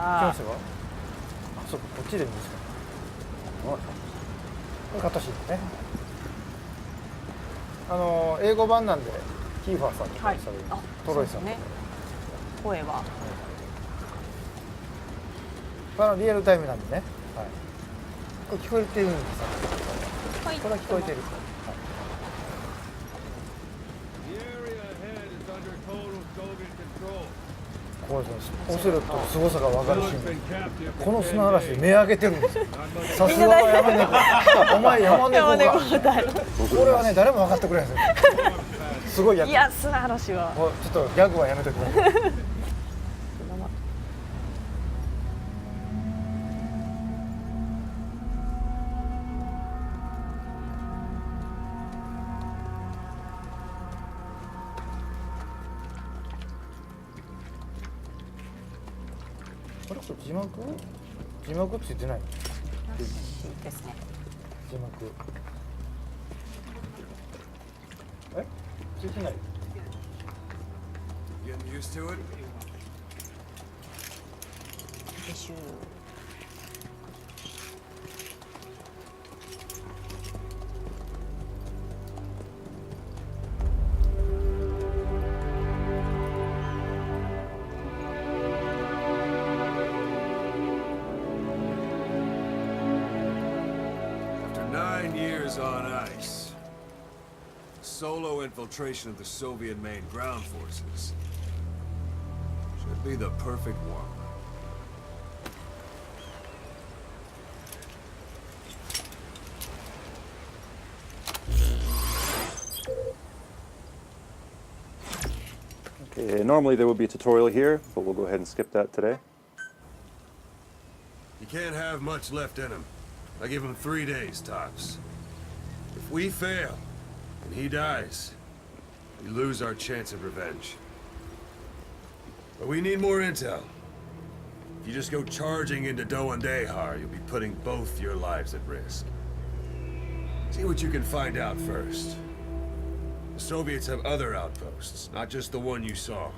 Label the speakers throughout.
Speaker 1: ましたか？あ、そうか、こっちでいいんですか。これカットシーンね。英語版なんでキーファーさんとかされる、トロイさんとか、ね、
Speaker 2: 声は、
Speaker 1: リアルタイムなんでね、はい、これ聞こえてるんですよ、はい、これは聞こえてる、はい、これですね、オセロットの凄さが分かるシーン、この砂嵐で目上げてるんですよ。さすがは山猫、お前山猫か。これはね、誰も分かってくれないですよ。すごいやつ。
Speaker 2: いや、砂嵐は
Speaker 1: ちょっとギャグはやめてください。これ字幕ついてない
Speaker 2: ですね。
Speaker 1: 字幕ついてない。
Speaker 2: でしゅ
Speaker 3: On ice. Solo infiltration of the Soviet main ground forces should be the perfect one.
Speaker 4: Okay, normally there would be a tutorial here, but we'll go ahead and skip that today.
Speaker 3: You can't have much left in him. I give him 3 days tops. If we fail, and he dies, we lose our chance of revenge. But we need more intel. If you just go charging into Doandehar, you'll be putting both your lives at risk. See what you can find out first. The Soviets have other outposts, not just the one you saw.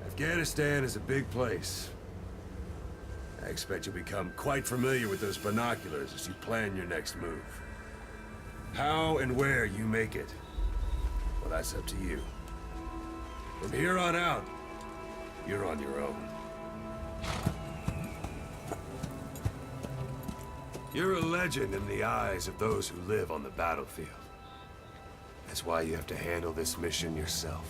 Speaker 3: Afghanistan is a big place. I expect you'll become quite familiar with those binoculars as you plan your next move. How and where you make it, well, that's up to you. From here on out, you're on your own. You're a legend in the eyes of those who live on the battlefield. That's why you have to handle this mission yourself.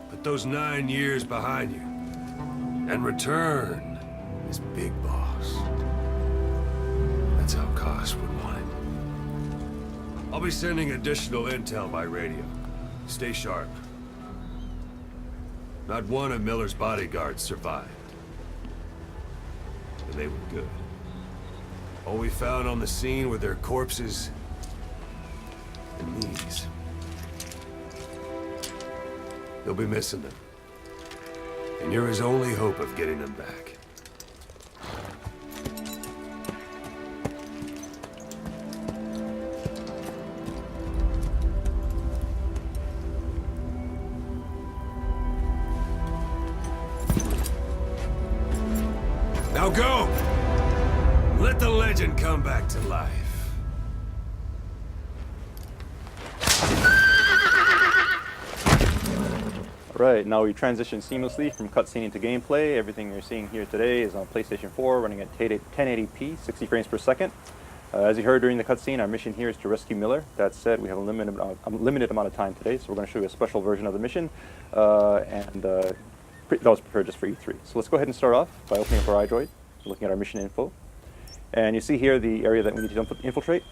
Speaker 3: Put those 9 years behind you, and return as Big Boss. That's how Koss would want it. I'll be sending additional intel by radio. Stay sharp. Not one of Miller's bodyguards survived. And they were good. All we found on the scene were their corpses and knees. You'll be missing them. And you're his only hope of getting them back. Now go! Let the legend come back to life.
Speaker 4: Alright, now we transition seamlessly from cutscene into gameplay. Everything you're seeing here today is on PlayStation 4, running at 1080p, 60 frames per second. As you heard during the cutscene, our mission here is to rescue Miller. That said, we have a limited amount of time today, so we're going to show you a special version of the mission, that was prepared just for E3. So let's go ahead and start off by opening up our iDroid, looking at our mission info. And you see here the area that we need to infiltrate,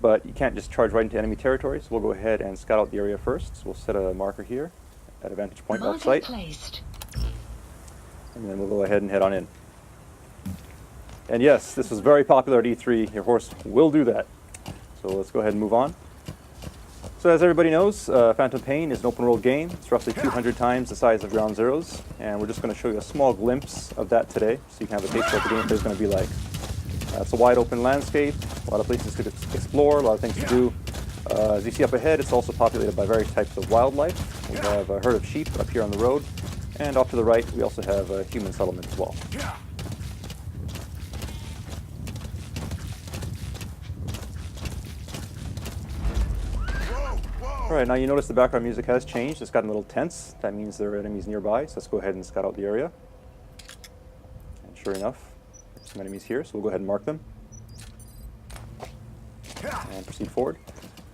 Speaker 4: but you can't just charge right into enemy territory, so we'll go ahead and scout out the area first. So we'll set a marker here at a vantage point off site, and then we'll go ahead and head on in. And yes, this was very popular at E3. Your horse will do that. So let's go ahead and move on. So as everybody knows, Phantom Pain is an open world game. It's roughly 200 times the size of Ground Zeroes, and we're just going to show you a small glimpse of that today, so you can have a taste of what the gameplay is going to be like. It's a wide open landscape, a lot of places to explore, a lot of things to do. As you see up ahead, it's also populated by various types of wildlife. We have a herd of sheep up here on the road. And off to the right, we also have a human settlement as well. Alright, now you notice the background music has changed. It's gotten a little tense. That means there are enemies nearby, so let's go ahead and scout out the area. And sure enough, there's some enemies here, so we'll go ahead and mark them. And proceed forward.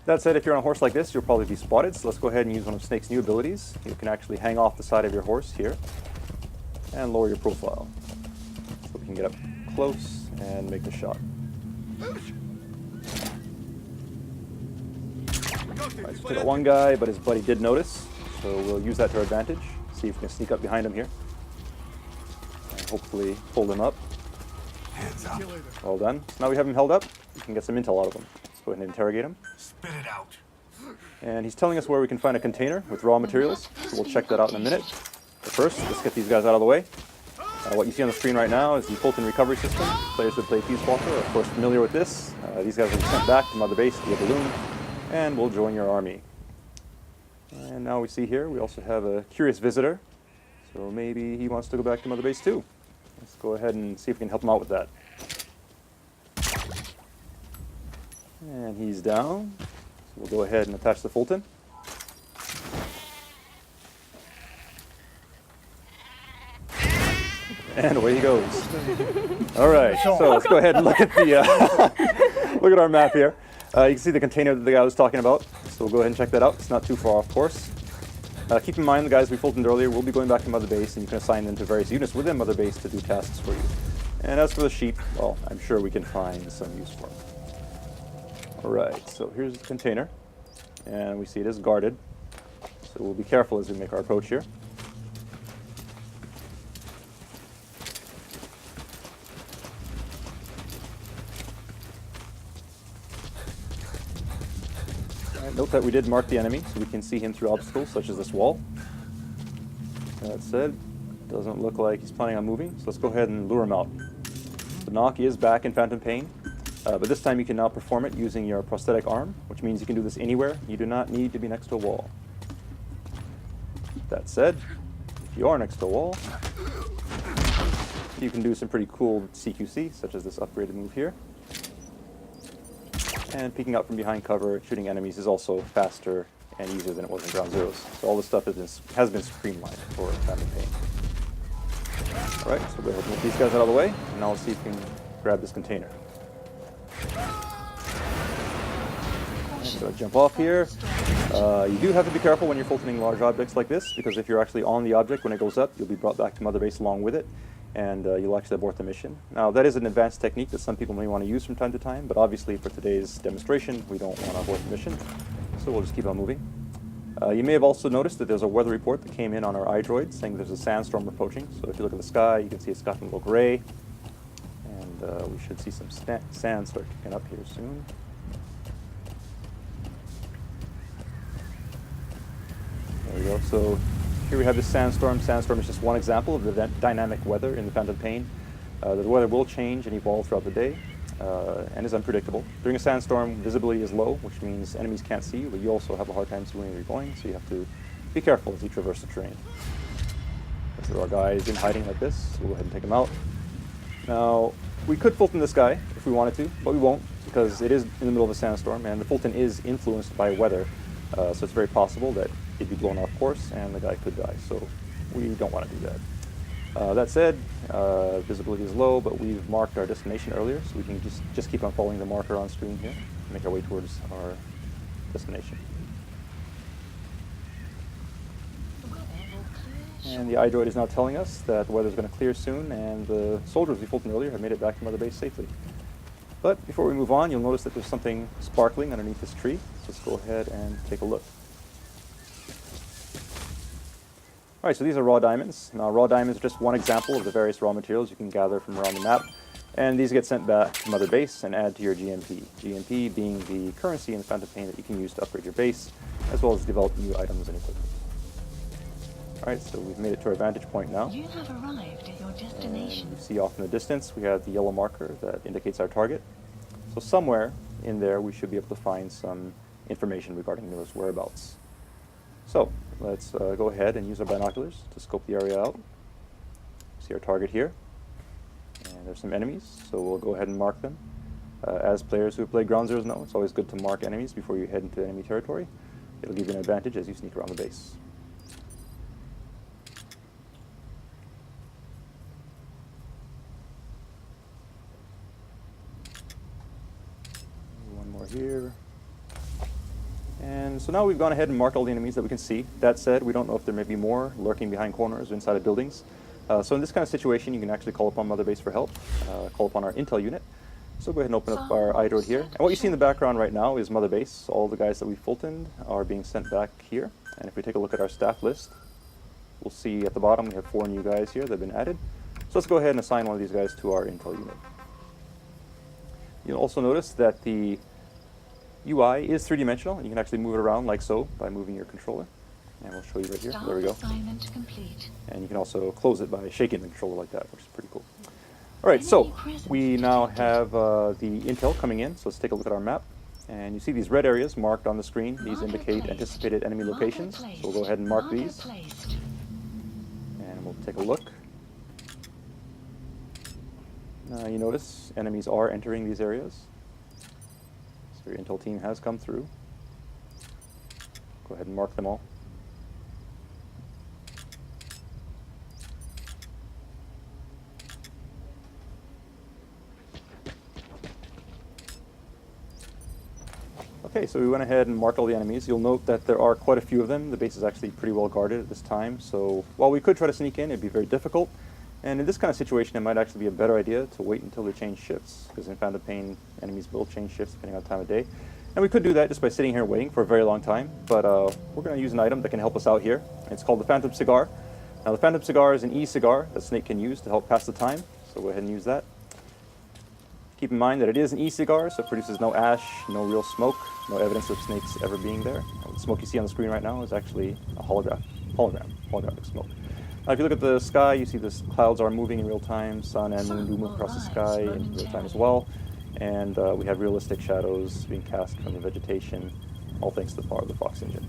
Speaker 4: That said, if you're on a horse like this, you'll probably be spotted, so let's go ahead and use one of Snake's new abilities. You can actually hang off the side of your horse here and lower your profile. So we can get up close and make the shot. Right, so we got one guy, but his buddy did notice, so we'll use that to our advantage. See if we can sneak up behind him here. And hopefully hold him up. Well done. So now we have him held up, we can get some intel out of him. Let's go ahead and interrogate him.
Speaker 5: Spit it out.
Speaker 4: And he's telling us where we can find a container with raw materials, so we'll check that out in a minute. But first, let's get these guys out of the way. What you see on the screen right now is the Fulton recovery system. Players who play Peace Walker are of course familiar with this. These guys will be sent back to Mother Base via balloon, and we'll join your army. And now we see here, we also have a curious visitor. So maybe he wants to go back to Mother Base too. Let's go ahead and see if we can help him out with that. And he's down. So we'll go ahead and attach the Fulton. And away he goes. All right, so let's go ahead and look at the look at our map here. You can see the container that the guy was talking about. So we'll go ahead and check that out. It's not too far off course. Keep in mind the guys we Fultoned earlier will be going back to Mother Base, and you can assign them to various units within Mother Base to do tasks for you. And as for the sheep, well, I'm sure we can find some use for them. All right, so here's the container, and we see it is guarded. So we'll be careful as we make our approach here. Note that we did mark the enemy, so we can see him through obstacles such as this wall. That said, doesn't look like he's planning on moving, so let's go ahead and lure him out. The knock is back in Phantom Pain, but this time you can now perform it using your prosthetic arm, which means you can do this anywhere. You do not need to be next to a wall. That said, if you are next to a wall, you can do some pretty cool CQC, such as this upgraded move here. And peeking out from behind cover, shooting enemies is also faster and easier than it was in Ground Zeroes. So all this stuff has been streamlined for Phantom Pain. Alright, so we'll go ahead and move these guys out of the way, and now let's see if we can grab this container. So jump off here. You do have to be careful when you're Fultoning large objects like this, because if you're actually on the object when it goes up, you'll be brought back to Mother Base along with it, and you'll actually abort the mission. Now, that is an advanced technique that some people may want to use from time to time, but obviously for today's demonstration, we don't want to abort the mission, so we'll just keep on moving. You may have also noticed that there's a weather report that came in on our iDroid saying there's a sandstorm approaching. So if you look at the sky, you can see it's gotten a little gray, and we should see some sand start kicking up here soon. There we go. So here we have this sandstorm. Sandstorm is just one example of the dynamic weather in the Phantom Pain. The weather will change and evolve throughout the day, and is unpredictable. During a sandstorm, visibility is low, which means enemies can't see you, but you also have a hard time seeing where you're going, so you have to be careful as you traverse the terrain. So our guy is in hiding like this, so we'll go ahead and take him out. Now, we could Fulton this guy if we wanted to, but we won't, because it is in the middle of a sandstorm, and the Fulton is influenced by weather, so it's very possible that he'd be blown off course, and the guy could die, so we don't want to do that. That said, visibility is low, but we've marked our destination earlier, so we can just keep on following the marker on screen here, and make our way towards our destination. And the iDroid is now telling us that the weather's going to clear soon, and the soldiers we Fulton earlier have made it back to Mother Base safely. But before we move on, you'll notice that there's something sparkling underneath this tree, so let's go ahead and take a look. Alright, so these are raw diamonds. Now, raw diamonds are just one example of the various raw materials you can gather from around the map, and these get sent back to Mother Base and add to your GMP. GMP being the currency in the Phantom Pain that you can use to upgrade your base, as well as develop new items and equipment. Alright, so we've made it to our vantage point now.
Speaker 6: You have arrived at your destination.
Speaker 4: And you see off in the distance, we have the yellow marker that indicates our target. So somewhere in there, we should be able to find some information regarding Miller's whereabouts. So, Let's go ahead and use our binoculars to scope the area out. See our target here. And there's some enemies, so we'll go ahead and mark them. As players who have played Ground Zeroes know, it's always good to mark enemies before you head into enemy territory. It'll give you an advantage as you sneak around the base. One more here. And so now we've gone ahead and marked all the enemies that we can see. That said, we don't know if there may be more lurking behind corners or inside of buildings. So in this kind of situation, you can actually call upon Mother Base for help, call upon our intel unit. So go ahead and open up our iDroid here. And what you see in the background right now is Mother Base. All the guys that we Fultoned are being sent back here. And if we take a look at our staff list, we'll see at the bottom we have 4 new guys here that have been added. So let's go ahead and assign one of these guys to our intel unit. You'll also notice that the UI is 3-dimensional, and you can actually move it around like so by moving your controller. And we'll show you right here. There we go.
Speaker 6: Assignment complete.
Speaker 4: And you can also close it by shaking the controller like that, which is pretty cool. All right, so we now have the intel coming in. So let's take a look at our map. And you see these red areas marked on the screen. These indicate anticipated enemy locations. So we'll go ahead and mark these. And we'll take a look. Now you notice enemies are entering these areas. So your intel team has come through. Go ahead and mark them all. Okay, so we went ahead and marked all the enemies. You'll note that there are quite a few of them. The base is actually pretty well guarded at this time, so while we could try to sneak in, it'd be very difficult. And in this kind of situation, it might actually be a better idea to wait until they change shifts, because in Phantom Pain, enemies will change shifts depending on the time of day. And we could do that just by sitting here waiting for a very long time, but we're going to use an item that can help us out here. It's called the Phantom Cigar. Now the Phantom Cigar is an e-cigar that Snake can use to help pass the time, so go ahead and use that. Keep in mind that it is an e-cigar, so it produces no ash, no real smoke, no evidence of snakes ever being there. The smoke you see on the screen right now is actually a holographic smoke. Now if you look at the sky, you see the clouds are moving in real time, sun and moon do move across the sky in real time as well, and we have realistic shadows being cast from the vegetation, all thanks to the power of the Fox engine.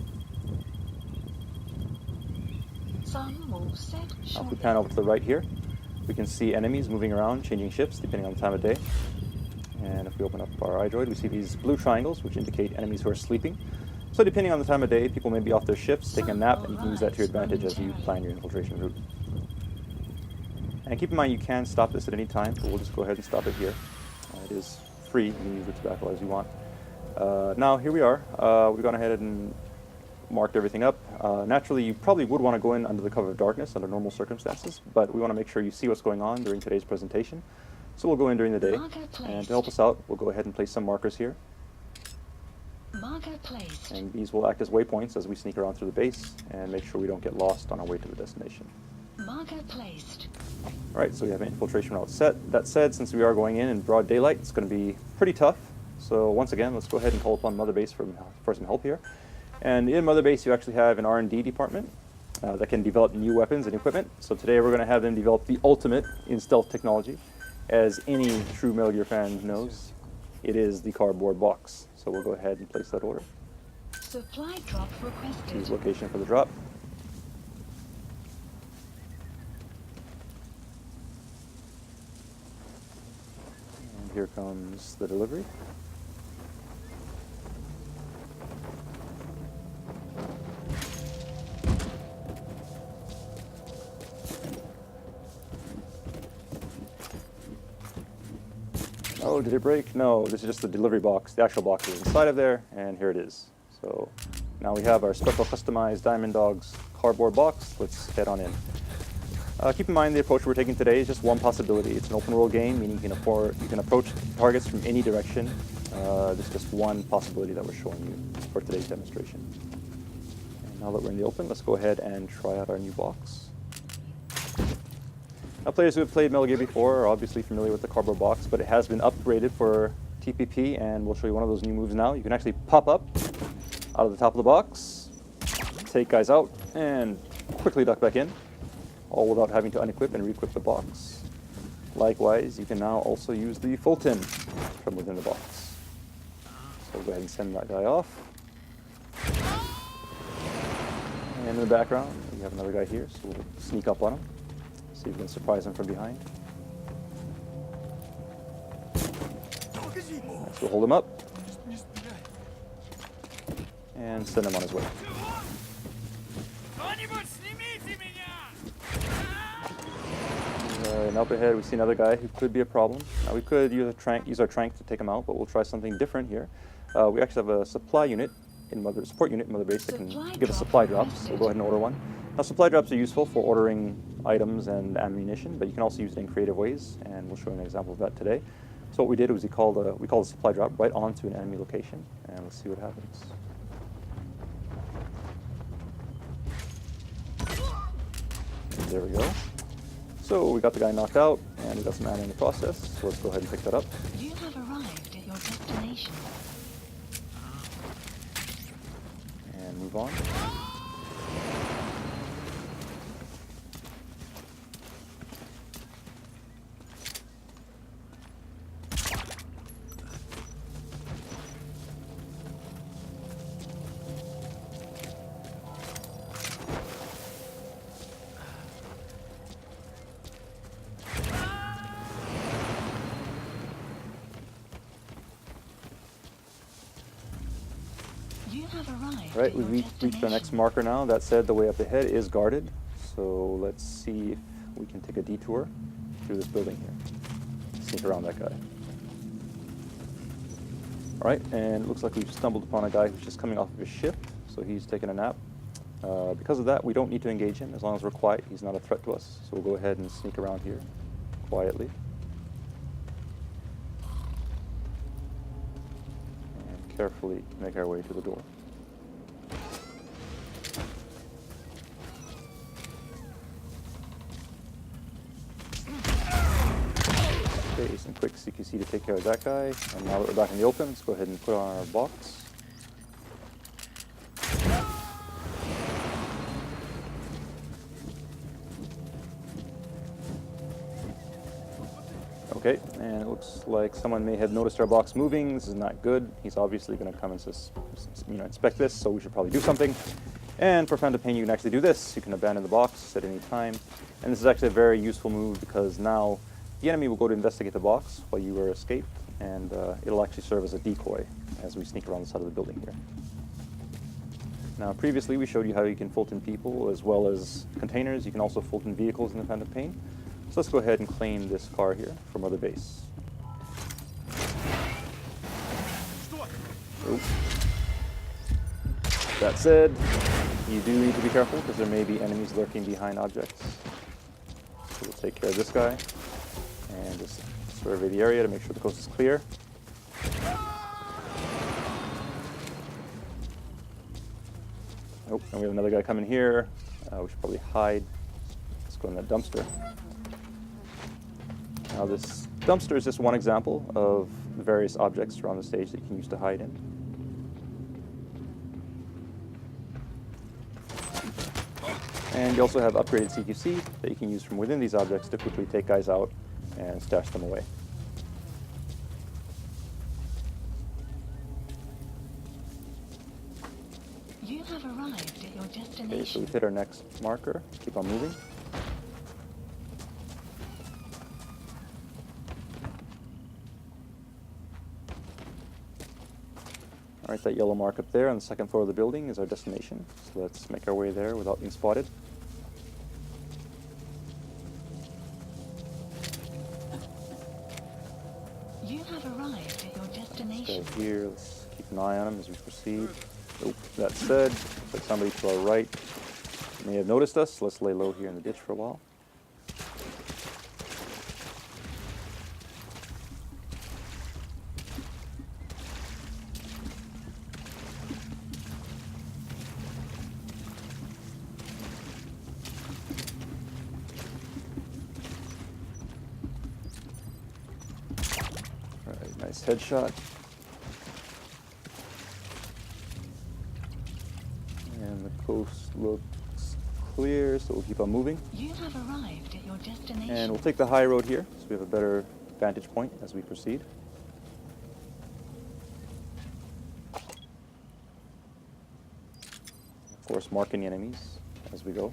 Speaker 4: Now if we pan over to the right here, we can see enemies moving around, changing shifts depending on the time of day. And if we open up our iDroid, we see these blue triangles, which indicate enemies who are sleeping. So depending on the time of day, people may be off their shifts, taking a nap, and you can use that to your advantage as you plan your infiltration route. And keep in mind you can stop this at any time, but we'll just go ahead and stop it here. It is free, you can use the tobacco as you want. Now here we are. We've gone ahead and marked everything up. Naturally, you probably would want to go in under the cover of darkness under normal circumstances, but we want to make sure you see what's going on during today's presentation. So we'll go in during the day, and to help us out, we'll go ahead and place some markers here. And these will act as waypoints as we sneak around through the base and make sure we don't get lost on our way to the destination. Alright, so we have an infiltration route set. That said, since we are going in broad daylight, it's going to be pretty tough. So once again, let's go ahead and call upon Mother Base for some help here. And in Mother Base, you actually have an R&D department that can develop new weapons and equipment. So today we're going to have them develop the ultimate in stealth technology. As any true Metal Gear fan knows, it is the cardboard box. So we'll go ahead and place that order.
Speaker 6: Supply drop requested.
Speaker 4: Choose location for the drop. And here comes the delivery. Oh, did it break? No, this is just the delivery box. The actual box is inside of there, and here it is. So now we have our special customized Diamond Dogs cardboard box. Let's head on in. Keep in mind the approach we're taking today is just one possibility. It's an open world game, meaning you can approach targets from any direction. This is just one possibility that we're showing you for today's demonstration. And now that we're in the open, let's go ahead and try out our new box. Now, players who have played Metal Gear before are obviously familiar with the cardboard box, but it has been upgraded for TPP, and we'll show you one of those new moves now. You can actually pop up out of the top of the box, take guys out, and quickly duck back in, all without having to unequip and re-equip the box. Likewise, you can now also use the Fulton from within the box. So we'll go ahead and send that guy off. And in the background, we have another guy here, so we'll sneak up on him. See if we can surprise him from behind. Right, so we'll hold him up. And send him on his way. And up ahead, we see another guy who could be a problem. Now, we could use our trank to take him out, but we'll try something different here. We actually have a support unit in Mother Base that can give us supply drops, so we'll go ahead and order one. Now, supply drops are useful for ordering items and ammunition, but you can also use it in creative ways, and we'll show you an example of that today. So what we did was we called the supply drop right onto an enemy location, and let's see what happens. And there we go. So we got the guy knocked out, and we got some ammo in the process, so let's go ahead and pick that up.
Speaker 6: You have arrived at your destination.
Speaker 4: And move on.
Speaker 6: You have arrived
Speaker 4: Right,
Speaker 6: at your
Speaker 4: we've reached our next marker now. That said, the way up ahead is guarded, so let's see if we can take a detour through this building here. Sneak around that guy. Alright, and it looks like we've stumbled upon a guy who's just coming off of his shift, so he's taking a nap. Because of that, we don't need to engage him. As long as we're quiet, he's not a threat to us. So we'll go ahead and sneak around here quietly. And carefully make our way to the door. Okay, some quick CQC to take care of that guy. And now that we're back in the open, let's go ahead and put on our box. Okay, and it looks like someone may have noticed our box moving. This is not good. He's obviously going to come and inspect this, so we should probably do something. And for Phantom Pain, you can actually do this. You can abandon the box at any time. And this is actually a very useful move because now the enemy will go to investigate the box while you are escaped, and it'll actually serve as a decoy as we sneak around the side of the building here. Now, previously we showed you how you can Fulton people as well as containers. You can also Fulton vehicles in the Phantom Pain. So let's go ahead and claim this car here from Mother Base. Oh. That said, you do need to be careful because there may be enemies lurking behind objects. So we'll take care of this guy and just survey the area to make sure the coast is clear. Oh, and we have another guy coming here. We should probably hide. Let's go in that dumpster. Now this dumpster is just one example of the various objects around the stage that you can use to hide in. And you also have upgraded CQC that you can use from within these objects to quickly take guys out and stash them away.
Speaker 6: You have arrived at your destination.
Speaker 4: Okay, so we've hit our next marker. Keep on moving. Alright, that yellow mark up there on the second floor of the building is our destination. So let's make our way there without being spotted.
Speaker 6: You have arrived at your destination.
Speaker 4: So here, let's keep an eye on him as we proceed. Oh, that said, looks like somebody to our right may have noticed us. So let's lay low here in the ditch for a while. Alright, nice headshot. And the coast looks clear, so we'll keep on moving.
Speaker 6: You have arrived at your destination.
Speaker 4: And we'll take the high road here, so we have a better vantage point as we proceed. Of course, mark any enemies. as we go.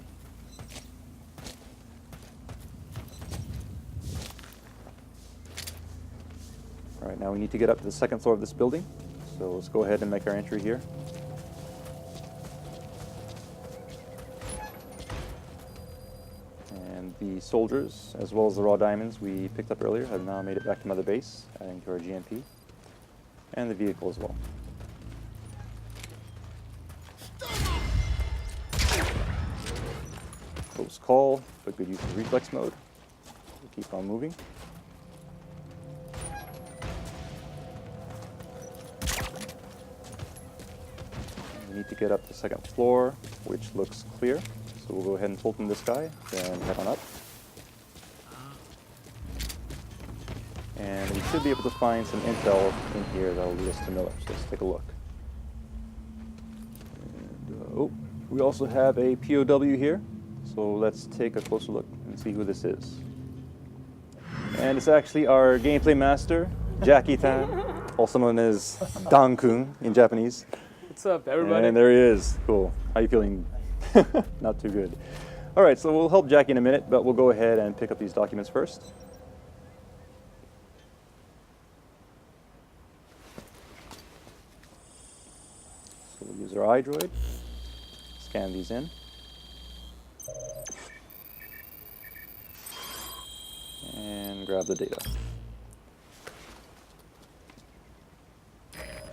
Speaker 4: All right, now we need to get up to the second floor of this building. So let's go ahead and make our entry here. And the soldiers, as well as the raw diamonds we picked up earlier, have now made it back to Mother Base, adding to our GMP. And the vehicle as well. Close call, but good use of reflex mode. We'll keep on moving. We need to get up to the second floor, which looks clear. So we'll go ahead and Fulton this guy, then head on up. And we should be able to find some intel in here that will lead us to Miller. So let's take a look. And, oh, we also have a POW here. So let's take a closer look and see who this is. And it's actually our gameplay master, Jackie Tan, also known as Dan-kun in Japanese.
Speaker 5: What's up, everybody?
Speaker 4: And there he is. Cool. How you feeling? Not too good. All right, so we'll help Jackie in a minute, but we'll go ahead and pick up these documents first. So we'll use our iDroid, scan these in. And grab the data.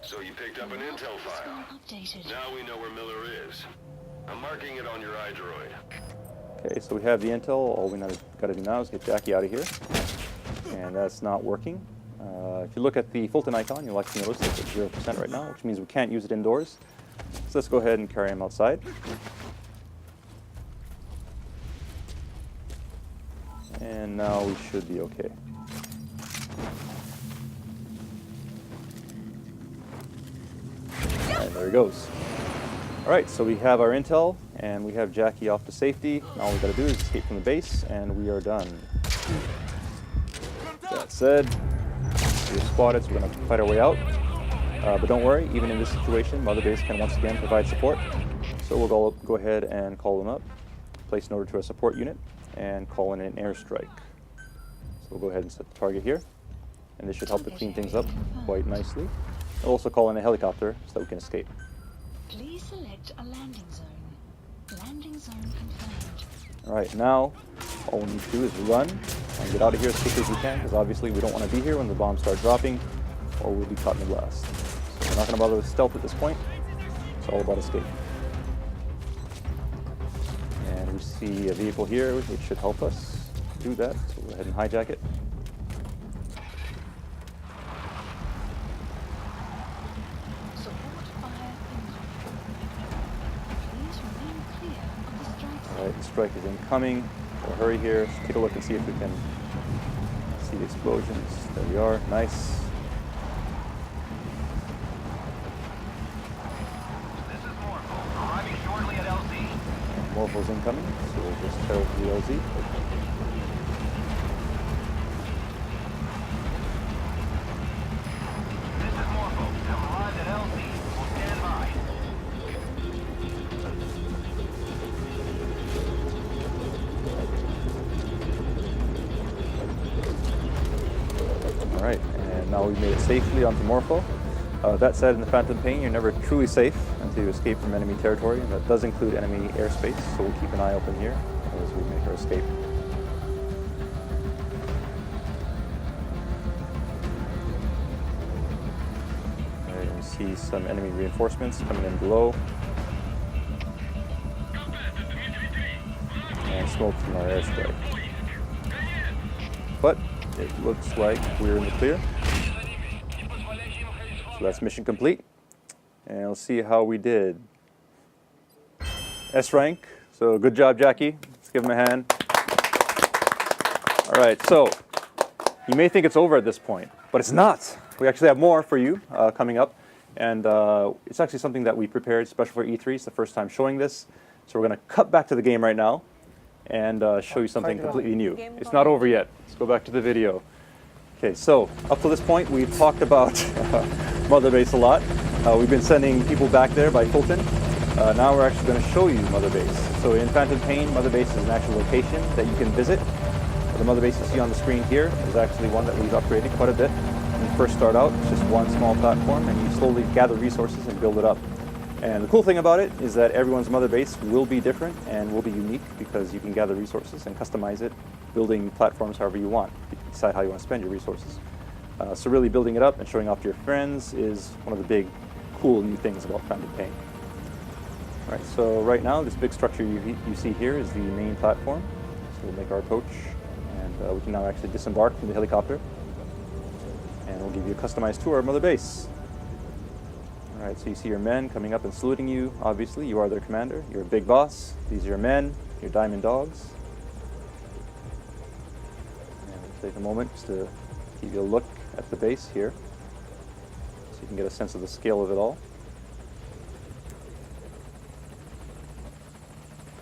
Speaker 3: So you picked up an intel file.
Speaker 6: Updated.
Speaker 3: Now we know where Miller is. I'm marking it on your iDroid.
Speaker 4: Okay, so we have the intel. All we got to do now is get Jackie out of here. And that's not working. If you look at the Fulton icon, you'll actually notice it's at 0% right now, which means we can't use it indoors. So let's go ahead and carry him outside. And now we should be okay. And there he goes. All right, so we have our intel, and we have Jackie off to safety. Now all we gotta do is escape from the base, and we are done. That said, we're spotted, so we're gonna fight our way out. But don't worry, even in this situation, Mother Base can once again provide support. So we'll go ahead and call them up, place an order to a support unit, and call in an airstrike. So we'll go ahead and set the target here, and this should help to clean things up quite nicely. We'll also call in a helicopter so that we can escape.
Speaker 6: Please select a landing zone. Landing zone confirmed.
Speaker 4: All right, now all we need to do is run and get out of here as quickly as we can, because obviously we don't want to be here when the bombs start dropping, or we'll be caught in the blast. So we're not going to bother with stealth at this point. It's all about escape. And we see a vehicle here, which should help us do that. So we'll go ahead and hijack it.
Speaker 6: Support fire incoming. Please remain clear of the strike zone.
Speaker 4: All right, the strike is incoming. We'll hurry here. Let's take a look and see if we can see the explosions. There we are. Nice.
Speaker 7: This is Morpho, arriving shortly at LZ.
Speaker 4: Morpho's incoming, so we'll just tear over the LZ.
Speaker 7: This is Morpho, have arrived at LZ. We'll stand by.
Speaker 4: All right, and now we've made it safely onto Morpho. That said, in the Phantom Pain, you're never truly safe until you escape from enemy territory, and that does include enemy airspace, so we'll keep an eye open here as we make our escape. All right, we see some enemy reinforcements coming in below. And smoke from our airstrike. But it looks like we're in the clear. So that's mission complete. And we'll see how we did. S rank. So good job, Jackie. Let's give him a hand. All right, so you may think it's over at this point, but it's not. We actually have more for you coming up. And it's actually something that we prepared special for E3. It's the first time showing this. So we're going to cut back to the game right now and show you something completely new. It's not over yet. Let's go back to the video. Okay, so up to this point, we've talked about Mother Base a lot. We've been sending people back there by Fulton. Now we're actually going to show you Mother Base. So in Phantom Pain, Mother Base is an actual location that you can visit. The Mother Base you see on the screen here is actually one that we've upgraded quite a bit. When you first start out, it's just one small platform, and you slowly gather resources and build it up. And the cool thing about it is that everyone's Mother Base will be different and will be unique because you can gather resources and customize it, building platforms however you want. You can decide how you want to spend your resources. So really building it up and showing off to your friends is one of the big, cool new things about Phantom Pain. All right, so right now, this big structure you see here is the main platform. So we'll make our approach, and we can now actually disembark from the helicopter. And we'll give you a customized tour of Mother Base. All right, so you see your men coming up and saluting you. Obviously, you are their commander. You're a big boss. These are your men, your diamond dogs. And we'll take a moment just to give you a look at the base here, so you can get a sense of the scale of it all.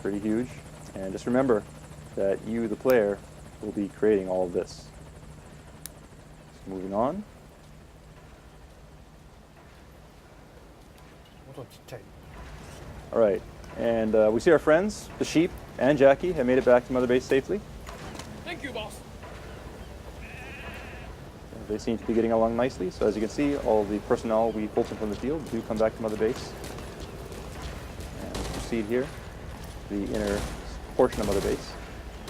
Speaker 4: Pretty huge. And just remember that you, the player, will be creating all of this. So moving on. All right, and we see our friends, the sheep and Jackie, have made it back to Mother Base safely.
Speaker 5: Thank you, boss.
Speaker 4: They seem to be getting along nicely. So as you can see, all the personnel we pulled from the field do come back to Mother Base. And we'll proceed here, the inner portion of Mother Base.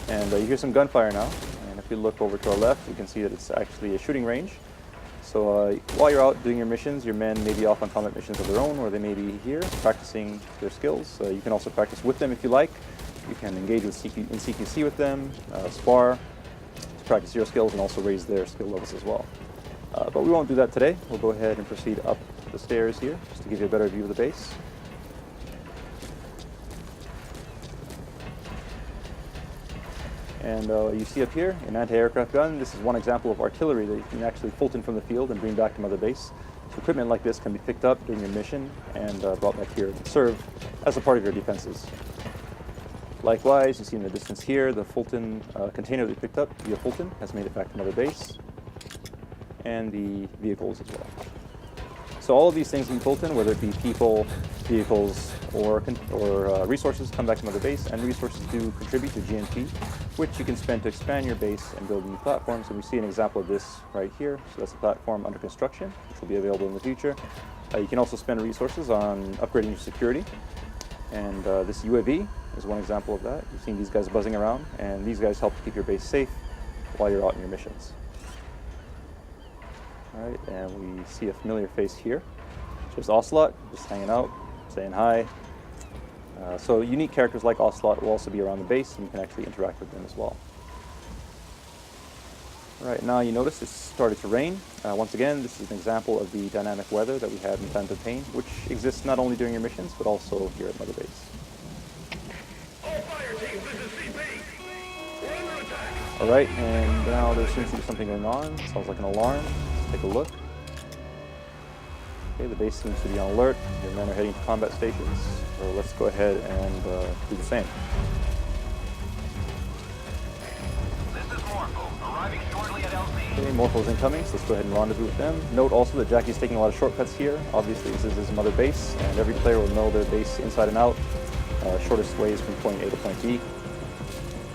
Speaker 4: And you hear some gunfire now. And if you look over to our left, you can see that it's actually a shooting range. So while you're out doing your missions, your men may be off on combat missions of their own, or they may be here practicing their skills. You can also practice with them if you like. You can engage in CQC with them, spar, to practice your skills and also raise their skill levels as well. But we won't do that today. We'll go ahead and proceed up the stairs here, just to give you a better view of the base. And you see up here an anti-aircraft gun. This is one example of artillery that you can actually Fulton from the field and bring back to Mother Base. So equipment like this can be picked up during your mission and brought back here to serve as a part of your defenses. Likewise, you see in the distance here, the Fulton container that we picked up via Fulton has made it back to Mother Base, and the vehicles as well. So all of these things in Fulton, whether it be people, vehicles, or resources, come back to Mother Base, and resources do contribute to GNP, which you can spend to expand your base and build new platforms. And we see an example of this right here. So that's a platform under construction, which will be available in the future. You can also spend resources on upgrading your security. And this UAV is one example of that. You've seen these guys buzzing around, and these guys help to keep your base safe while you're out on your missions. All right, and we see a familiar face here. Just Ocelot, just hanging out, saying hi. So unique characters like Ocelot will also be around the base, and you can actually interact with them as well. All right, now you notice it's started to rain. Once again, this is an example of the dynamic weather that we have in Phantom Pain, which exists not only during your missions, but also here at Mother Base. All right, and now there seems to be something going on. Sounds like an alarm. Let's take a look. Okay, the base seems to be on alert. Your men are heading to combat stations. So let's go ahead and do the same.
Speaker 7: This is Morpho, arriving shortly at LZ.
Speaker 4: Okay, Morpho's incoming, so let's go ahead and rendezvous with them. Note also that Jackie's taking a lot of shortcuts here. Obviously, this is his Mother Base, and every player will know their base inside and out. Shortest ways from point A to point B.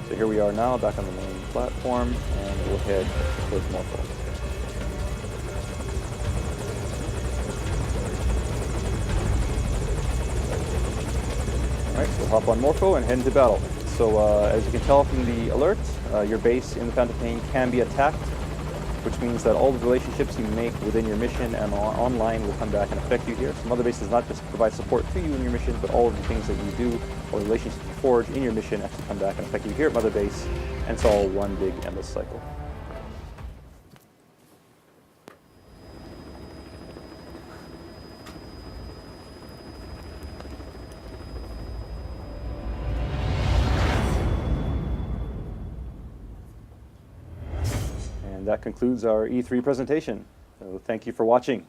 Speaker 4: So here we are now, back on the main platform, and we'll head towards Morpho. Alright, so we'll hop on Morpho and head into battle. So as you can tell from the alert, your base in the Phantom Pain can be attacked, which means that all the relationships you make within your mission and online will come back and affect you here. So Mother Base does not just provide support to you in your mission, but all of the things that you do or relationships you forge in your mission actually come back and affect you here at Mother Base, and it's all one big endless cycle. And that concludes our E3 presentation. So thank you for watching.